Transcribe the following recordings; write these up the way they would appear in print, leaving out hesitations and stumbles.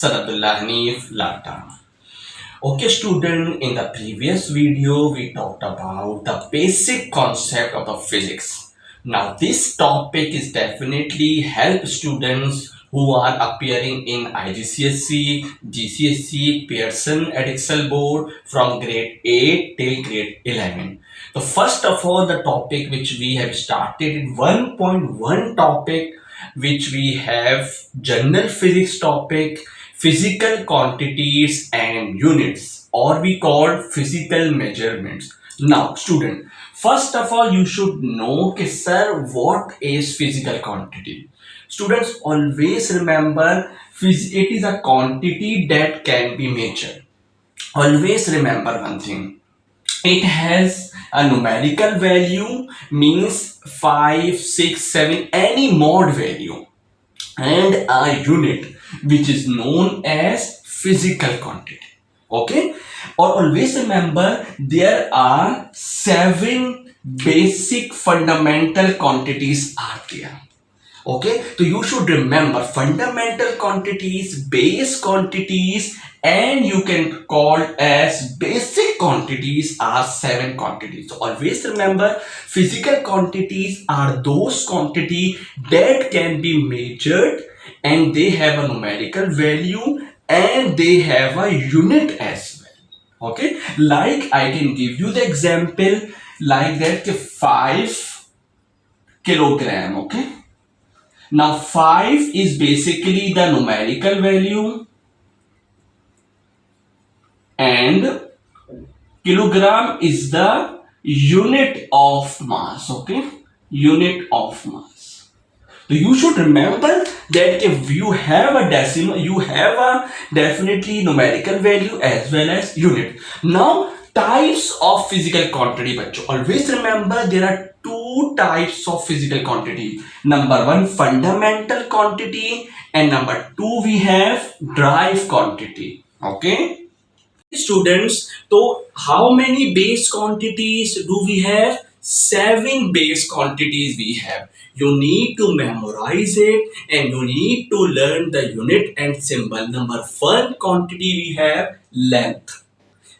Sanadullah Hanif Lata. Okay, student, in the previous video, we talked about the basic concept of the physics. Now, this topic is definitely help students who are appearing in IGCSE, GCSE, Pearson Edexcel board from grade 8 till grade 11. So, first of all, the topic which we have started in 1.1 topic, which we have general physics topic, physical quantities and units, or we call physical measurements. Now student, first of all you should know कि sir what is physical quantity. Students, always remember it is a quantity that can be measured. Always remember one thing, it has a numerical value, means 5, 6, 7, any mod value, and a unit which is known as physical quantity. Okay, or always remember there are 7 basic fundamental quantities are there. Okay, so you should remember fundamental quantities, base quantities, and you can call as basic quantities are 7 quantities. So always remember physical quantities are those quantity that can be measured and they have a numerical value and they have a unit as well. Okay, like I can give you the example like that 5 kilogram. Okay, now 5 is basically the numerical value and kilogram is the unit of mass. Okay, unit of mass. So you should remember that if you have a decimal, you have a definitely numerical value as well as unit. Now types of physical quantity, bachcho. Always remember there are two types of physical quantity. Number one, fundamental quantity, and number two, we have drive quantity. Okay, students, so how many base quantities do we have? 7 base quantities we have. You need to memorize it and you need to learn the unit and symbol. Number one quantity we have length.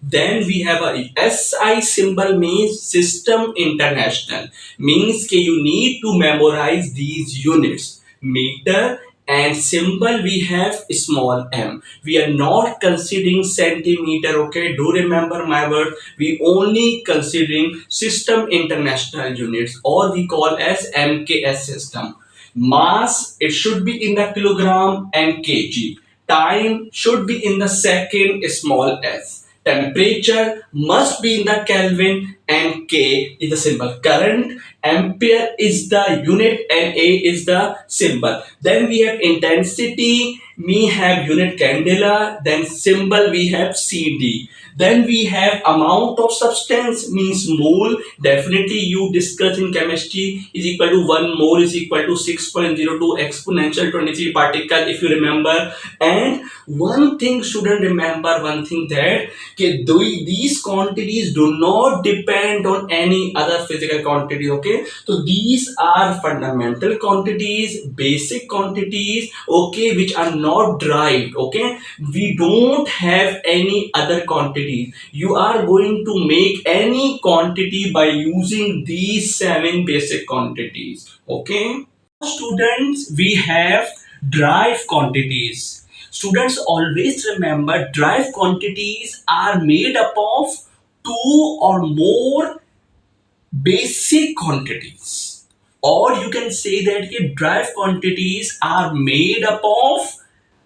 Then we have a SI symbol, means System International, means that you need to memorize these units. Meter and symbol we have small m. We are not considering centimeter. Okay, do remember my word. We only considering System International units, or we call as MKS system. Mass, it should be in the kilogram and kg. Time should be in the second, small s. Temperature must be in the Kelvin and K is the symbol. Current, ampere is the unit and A is the symbol. Then we have intensity, we have unit candela, then symbol we have CD. Then we have amount of substance, means mole. Definitely you discuss in chemistry, is equal to 1 mole is equal to 6.02 exponential 23 particle, if you remember. And one thing student, remember one thing, that these quantities do not depend on any other physical quantity. Okay, so these are fundamental quantities, basic quantities, okay, which are not derived. Okay, we don't have any other quantities. You are going to make any quantity by using these 7 basic quantities. Okay, students, we have derived quantities. Students, always remember derived quantities are made up of 2 or more basic quantities, or you can say that derived quantities are made up of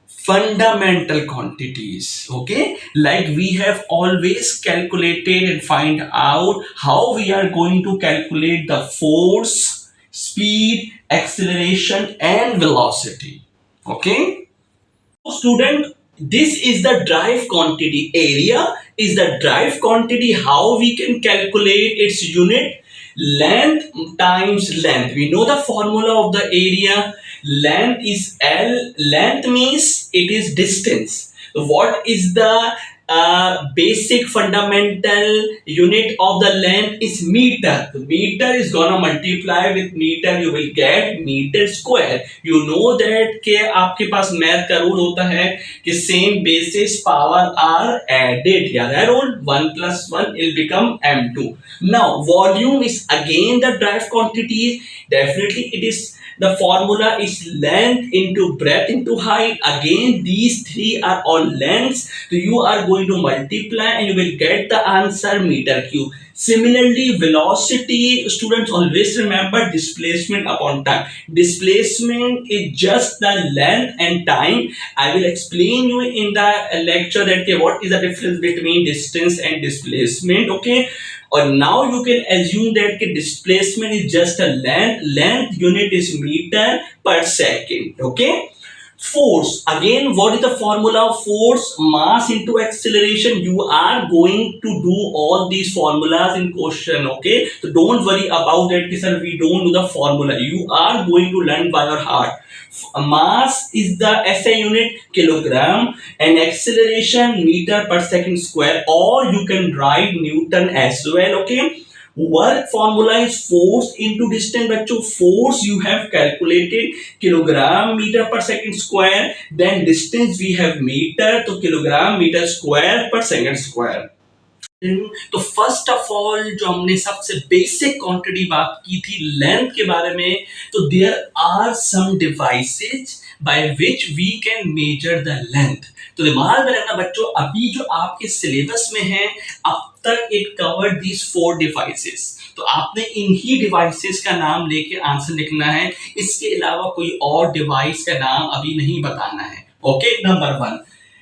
fundamental quantities. Okay, like we have always calculated and find out how we are going to calculate the force, speed, acceleration and velocity. Okay, student, this is the drive quantity. Area is the drive quantity. How we can calculate its unit? Length times length. We know the formula of the area. Length is L. Length means it is distance. What is the basic fundamental unit of the length is meter. So meter is gonna multiply with meter, you will get meter square. You know that के आपके पास math का rule होता है कि same basis power are added, याद है rule, 1 plus 1 will become m2. Now volume is again the derived quantity. Definitely it is, the formula is length into breadth into height. Again these three are all lengths, so you are going to multiply and you will get the answer meter cube. Similarly velocity, students always remember displacement upon time. Displacement is just the length and time. I will explain you in the lecture that what is the difference between distance and displacement, okay. और now you can assume that कि displacement is just a length unit is meter per second, okay. Force, again what is the formula of force? Mass into acceleration. You are going to do all these formulas in question, okay, so don't worry about that कि sir we don't do the formula. You are going to learn by your heart. Mass is the SI unit kilogram and acceleration meter per second square, or you can write Newton as well, okay. Work formula is force into distance. बच्चों force you have calculated kilogram meter per second square, then distance we have meter, तो kilogram meter square per second square. तो first of all जो हमने सबसे basic quantity बात की थी length के बारे में, तो there are some devices by which we can measure the length. तो दिमाग में रखना बच्चों, अभी जो आपके सिलेबस में है अब तक इट कवर्ड दीज 4 डिवाइसेस. तो आपने इन्हीं डिवाइसेस का नाम लेके आंसर लिखना है, इसके अलावा कोई और डिवाइस का नाम अभी नहीं बताना है, ओके. Number 1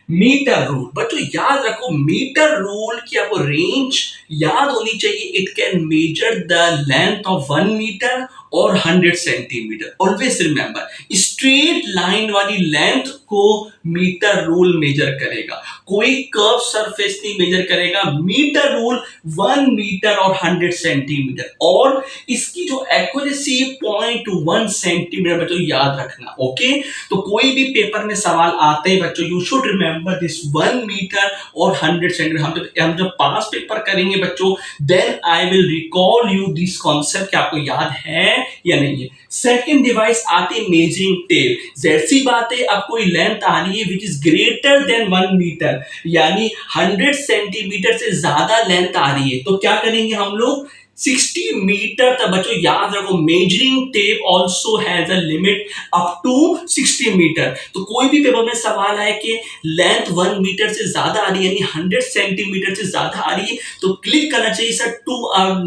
metre rule. बच्चों याद रखो मीटर रूल की आपको रेंज याद होनी चाहिए. It can measure the length of 1 metre और 100 centimetre. Always remember, straight line वाली लेंथ को मीटर रूल मेजर करेगा, कोई कर्व सरफेस नहीं मेजर करेगा. मीटर रूल 1 मीटर और 100 सेंटीमीटर, और इसकी जो एक्यूरेसी 0.1 सेंटीमीटर बच्चों याद रखना, ओके. तो कोई भी पेपर में सवाल आते हैं बच्चों, you should remember this 1 metre और 100 सेंटीमीटर. हम जब पास पेपर करेंगे बच्चों, then I will recall you this concept, आपको याद है या नहीं है. सेकेंड डिवाइस आती है मेजरिंग टेप. जैसी बात है, अब कोई लेंथ आ रही है which is greater than 1 metre, यानी 100 सेंटीमीटर से ज्यादा लेंथ आ रही है, तो क्या करेंगे हम लोग, 60 मीटर तक. बच्चों याद रखो measuring tape also has a limit up to 60 metre. तो कोई भी पेपर में सवाल आए कि लेंथ 1 मीटर से ज्यादा आ रही है, यानी 100 सेंटीमीटर से ज्यादा आ रही है, तो क्लिक करना चाहिए सर टू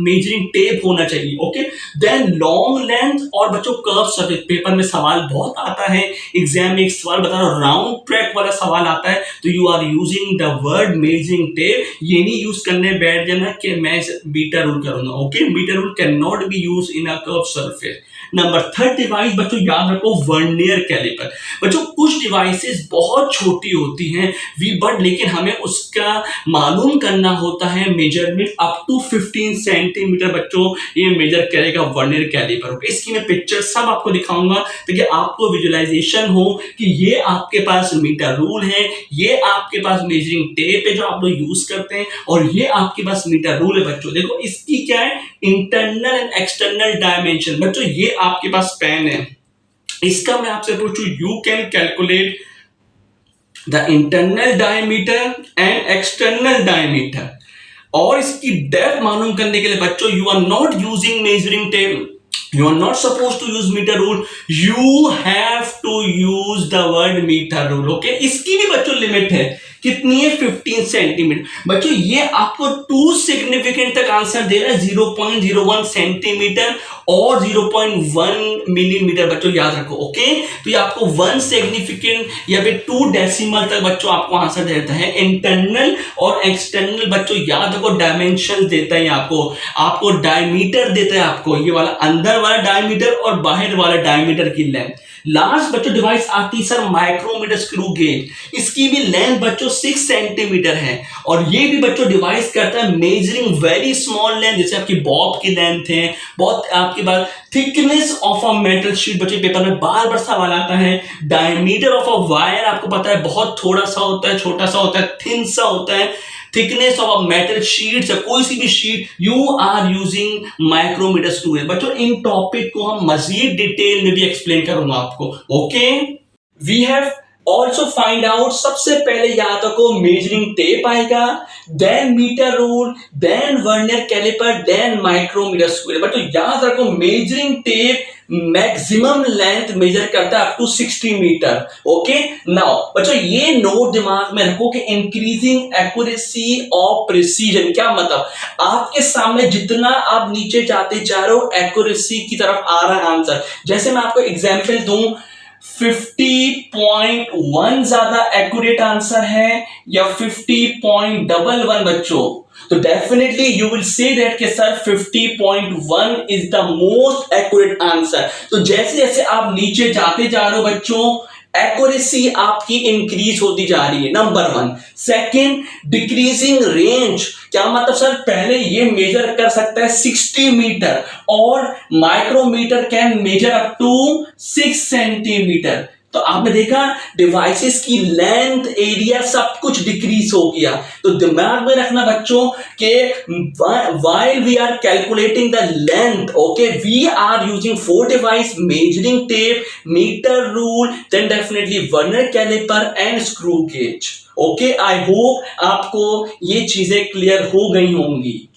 मेजरिंग टेप होना चाहिए, ओके. देन लॉन्ग लेंथ, और बच्चों कर्व सरफेस, पेपर में सवाल बहुत आता है. एग्जाम में एक सवाल बता रहा हूं, राउंड ट्रैक वाला सवाल आता है, तो you are using the word measuring tape. ये नहीं यूज करने बैठ जाना कि मैं मीटर रूल करूंगा, okay. Meter rule cannot be used in a curved surface. Number 3 device बच्चों याद रखो वर्नियर कैलिपर. बच्चों कुछ डिवाइसेस बहुत छोटी होती हैं बट लेकिन हमें उसका मालूम करना होता है मेजरमेंट अप टू 15 सेंटीमीटर बच्चों ये मेजर करेगा वर्नियर कैलिपर, ओके. इसकी मैं पिक्चर सब आपको दिखाऊंगा ताकि आपको विजुअलाइजेशन हो कि ये आपके पास मीटर रूल है, ये आपके पास मेजरिंग टेप है जो आप लोग यूज करते हैं, और ये आपके पास मीटर रूल है. बच्चों देखो इसकी क्या है, इंटरनल एंड एक्सटर्नल डायमेंशन. बच्चों ये आपके पास पेन है, इसका मैं आपसे पूछूं, you can calculate the internal diameter and external diameter, और इसकी डेप्थ मालूम करने के लिए बच्चों you are not using measuring tape, you are not supposed to use meter rule, you have to use the word meter rule, okay. इसकी भी बच्चों लिमिट है, कितनी है, 15 सेंटीमीटर. बच्चों ये आपको 2 सिग्निफिकेंट तक आंसर दे रहा है, 0.01 सेंटीमीटर और 0.1 मिलीमीटर. बच्चों याद रखो, ओके. तो ये आपको 1 सिग्निफिकेंट या फिर 2 डेसिमल तक बच्चों आपको आंसर देता है. इंटरनल और एक्सटर्नल बच्चों याद रखो डायमेंशन देता है, आपको डायमीटर देता है, आपको ये वाला अंदर वाला डायमीटर और बाहर वाला डायमीटर की लेंथ. लास्ट बच्चों डिवाइस आती है सर माइक्रोमीटर स्क्रू गेज, इसकी भी लेंथ बच्चों 6 सेंटीमीटर है, और ये भी बच्चों डिवाइस करता है मेजरिंग वेरी स्मॉल लेंथ, जैसे आपकी बॉब की लेंथ है, बहुत आपके पास thickness of a metal sheet, बच्चे पेपर में बार बार सवाल आता है, डायमीटर ऑफ अ वायर आपको पता है बहुत थोड़ा सा होता है, छोटा सा होता है, थिन सा होता है, thickness of a metal sheet या कोई सी भी sheet, you are using micrometer screw. बच्चों इन टॉपिक को हम मजीद डिटेल में भी एक्सप्लेन करूंगा आपको। Okay, we have also find out, सबसे पहले याद रखो मेजरिंग टेप आएगा, then metre rule, then vernier calliper, then micrometer screw. But याद रखो measuring tape maximum length measure करता है up to 60 metre. Okay, now बच्चों ये नोट दिमाग में रखो कि इंक्रीजिंग एक्यूरेसी ऑफ प्रिसीजन, क्या मतलब आपके सामने जितना आप नीचे जाते जा रहे हो एक्यूरेसी की तरफ आ रहा है आंसर। जैसे मैं आपको एग्जांपल दूं, 50.1 ज्यादा एक्यूरेट आंसर है या 50.11 बच्चों, तो definitely you will say that कि sir 50.1 is the most accurate answer. तो जैसे जैसे आप नीचे जाते जा रहे हो बच्चों एक्यूरेसी आपकी इंक्रीज होती जा रही है, नंबर 1। सेकंड, डिक्रीजिंग रेंज, क्या मतलब सर पहले ये मेजर कर सकता है 60 मीटर और micrometer can measure up to 6 centimetre. तो आपने देखा डिवाइसेस की लेंथ, एरिया सब कुछ डिक्रीज हो गया। तो दिमाग में रखना बच्चों कि while we are calculating the length, okay, we are using 4 device: measuring tape, meter rule, then definitely vernier caliper and screw gauge. Okay, I hope आपको ये चीजें क्लियर हो गई होंगी।